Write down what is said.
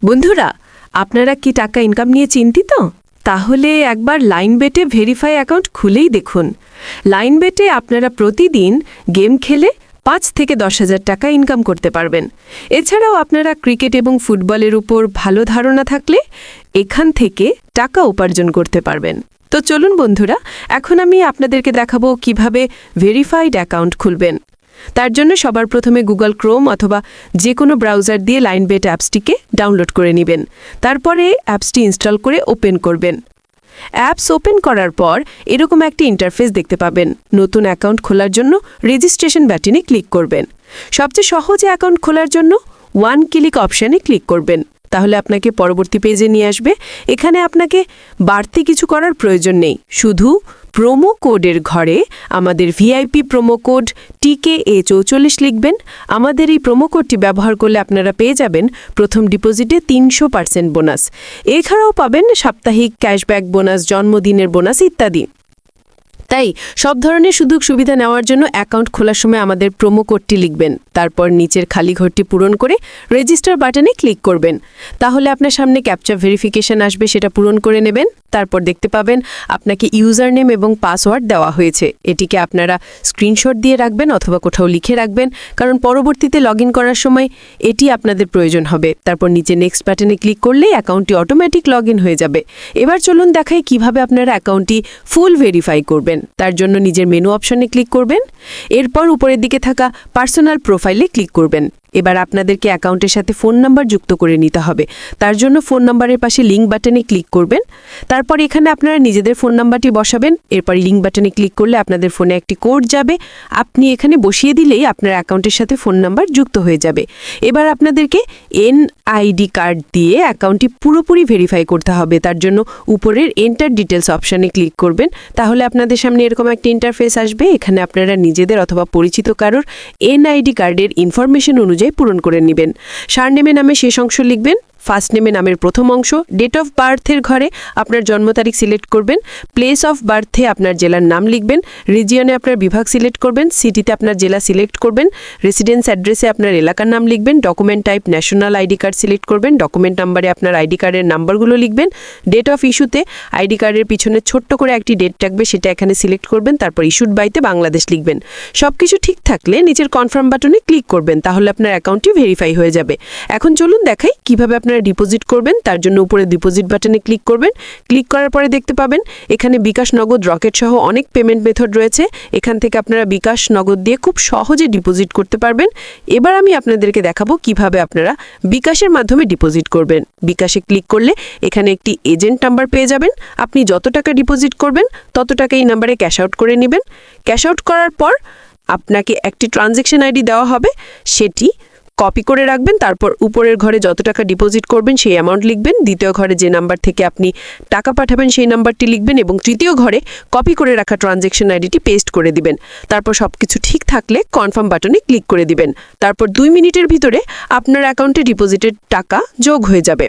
বন্ধুরা, আপনারা কি টাকা ইনকাম নিয়ে চিন্তিত? তাহলে একবার লাইনবেটে ভেরিফাই অ্যাকাউন্ট খুলেই দেখুন। লাইনবেটে আপনারা প্রতিদিন গেম খেলে ৫ থেকে ১০,০০০ টাকা ইনকাম করতে পারবেন। এছাড়াও আপনারা ক্রিকেট এবং ফুটবলের উপর ভালো ধারণা থাকলে এখান থেকে টাকা উপার্জন করতে পারবেন। তো চলুন বন্ধুরা, এখন আমি আপনাদেরকে দেখাবো কিভাবে ভেরিফাইড অ্যাকাউন্ট খুলবেন। তার জন্য সবার প্রথমে গুগল ক্রোম অথবা যে কোনো ব্রাউজার দিয়ে লাইনবেট অ্যাপসটিকে ডাউনলোড করে নেবেন। তারপরে অ্যাপসটি ইনস্টল করে ওপেন করবেন। অ্যাপস ওপেন করার পর এরকম একটি ইন্টারফেস দেখতে পাবেন। নতুন অ্যাকাউন্ট খোলার জন্য রেজিস্ট্রেশন বাটনে ক্লিক করবেন। সবচেয়ে সহজ অ্যাকাউন্ট খোলার জন্য ওয়ান ক্লিক অপশানে ক্লিক করবেন। তাহলে আপনাকে পরবর্তী পেজে নিয়ে আসবে। এখানে আপনাকে বাড়তি কিছু করার প্রয়োজন নেই, শুধু প্রোমো কোডের ঘরে আমাদের ভিআইপি প্রোমো কোড TKA44 লিখবেন। আমাদের এই প্রোমো কোডটি ব্যবহার করলে আপনারা পেয়ে যাবেন প্রথম ডিপোজিটে ৩০০% বোনাস। এছাড়াও পাবেন সাপ্তাহিক ক্যাশব্যাক বোনাস, জন্মদিনের বোনাস ইত্যাদি। তাই সব ধরনের সুযোগ সুবিধা নেওয়ার জন্য অ্যাকাউন্ট খোলার সময় আমাদের প্রোমো কোডটি লিখবেন। তারপর নিচের খালি ঘরটি পূরণ করে রেজিস্টার বাটনে ক্লিক করবেন। তাহলে আপনার সামনে ক্যাপচা ভেরিফিকেশন আসবে, সেটা পূরণ করে নেবেন। তারপর দেখতে পাবেন আপনাকে ইউজার নেম এবং পাসওয়ার্ড দেওয়া হয়েছে। এটিকে আপনারা স্ক্রিনশট দিয়ে রাখবেন অথবা কোথাও লিখে রাখবেন, কারণ পরবর্তীতে লগ ইন করার সময় এটি আপনাদের প্রয়োজন হবে। তারপর নিচে নেক্সট বাটনে ক্লিক করলেই অ্যাকাউন্টটি অটোমেটিক লগ ইন হয়ে যাবে। এবার চলুন দেখাই কিভাবে আপনারা অ্যাকাউন্টটি ফুল ভেরিফাই করবেন। তার জন্য নিজের মেনু অপশনে ক্লিক করবেন। এরপর উপরের দিকে থাকা পার্সোনাল প্রোফাইলে ক্লিক করবেন। এবার আপনাদেরকে অ্যাকাউন্টের সাথে ফোন নাম্বার যুক্ত করে নিতে হবে। তার জন্য ফোন নাম্বারের পাশে লিঙ্ক বাটনে ক্লিক করবেন। তারপর এখানে আপনারা নিজেদের ফোন নাম্বারটি বসাবেন। এরপর লিঙ্ক বাটনে ক্লিক করলে আপনাদের ফোনে একটি কোড যাবে। আপনি এখানে বসিয়ে দিলেই আপনার অ্যাকাউন্টের সাথে ফোন নাম্বার যুক্ত হয়ে যাবে। এবার আপনাদেরকে NID কার্ড দিয়ে অ্যাকাউন্টটি পুরোপুরি ভেরিফাই করতে হবে। তার জন্য উপরের এন্টার ডিটেলস অপশানে ক্লিক করবেন। তাহলে আপনাদের সামনে এরকম একটা ইন্টারফেস আসবে। এখানে আপনারা নিজেদের অথবা পরিচিত কারোর NID কার্ডের ইনফরমেশন অনুযায়ী পূরণ করে নেবেন। সারনেমে নামে শেষ অংশ লিখবেন। ফার্স্ট নেমে নামের প্রথম অংশ। ডেট অফ বার্থের ঘরে আপনার জন্ম তারিখ সিলেক্ট করবেন। প্লেস অফ বার্থে আপনার জেলার নাম লিখবেন। রিজিয়নে আপনার বিভাগ সিলেক্ট করবেন। সিটিতে আপনার জেলা সিলেক্ট করবেন। রেসিডেন্স অ্যাড্রেসে আপনার এলাকার নাম লিখবেন। Document type national ID card select করবেন। ডকুমেন্ট নাম্বারে আপনার আইডি কার্ডের নাম্বারগুলো লিখবেন। ডেট অফ ইস্যুতে আইডি কার্ডের পিছনে ছোট্ট করে একটি ডেট থাকবে, সেটা এখানে সিলেক্ট করবেন। তারপর ইস্যুড বাইতে বাংলাদেশ লিখবেন। সবকিছু ঠিক থাকলে নিচের কনফার্ম বাটনে ক্লিক করবেন। তাহলে আপনার অ্যাকাউন্টটি ভেরিফাই হয়ে যাবে। এখন চলুন দেখাই কিভাবে আপনারা ডিপোজিট করবেন। তার জন্য উপরে ডিপোজিট বাটনে ক্লিক করবেন। ক্লিক করার পরে দেখতে পাবেন এখানে বিকাশ, নগদ, রকেট সহ অনেক পেমেন্ট মেথড রয়েছে। এখান থেকে আপনারা বিকাশ, নগদ দিয়ে খুব সহজে ডিপোজিট করতে পারবেন। এবার আমি আপনাদেরকে দেখাবো কিভাবে আপনারা বিকাশের মাধ্যমে ডিপোজিট করবেন। বিকাশে ক্লিক করলে এখানে একটি এজেন্ট নাম্বার পেয়ে যাবেন। আপনি যত টাকা ডিপোজিট করবেন তত টাকা এই নাম্বারে ক্যাশ আউট করে নেবেন। ক্যাশ আউট করার পর আপনাকে একটি ট্রানজ্যাকশন আইডি দেওয়া হবে, সেটি কপি করে রাখবেন। তারপর উপরের ঘরে যত টাকা ডিপোজিট করবেন সেই অ্যামাউন্ট লিখবেন। দ্বিতীয় ঘরে যে নাম্বার থেকে আপনি টাকা পাঠাবেন সেই নাম্বারটি লিখবেন এবং তৃতীয় ঘরে কপি করে রাখা ট্রানজ্যাকশন আইডিটি পেস্ট করে দিবেন। তারপর সবকিছু ঠিক থাকলে কনফার্ম বাটনে ক্লিক করে দিবেন। তারপর 2 মিনিটের ভিতরে আপনার অ্যাকাউন্টে ডিপোজিটের টাকা যোগ হয়ে যাবে।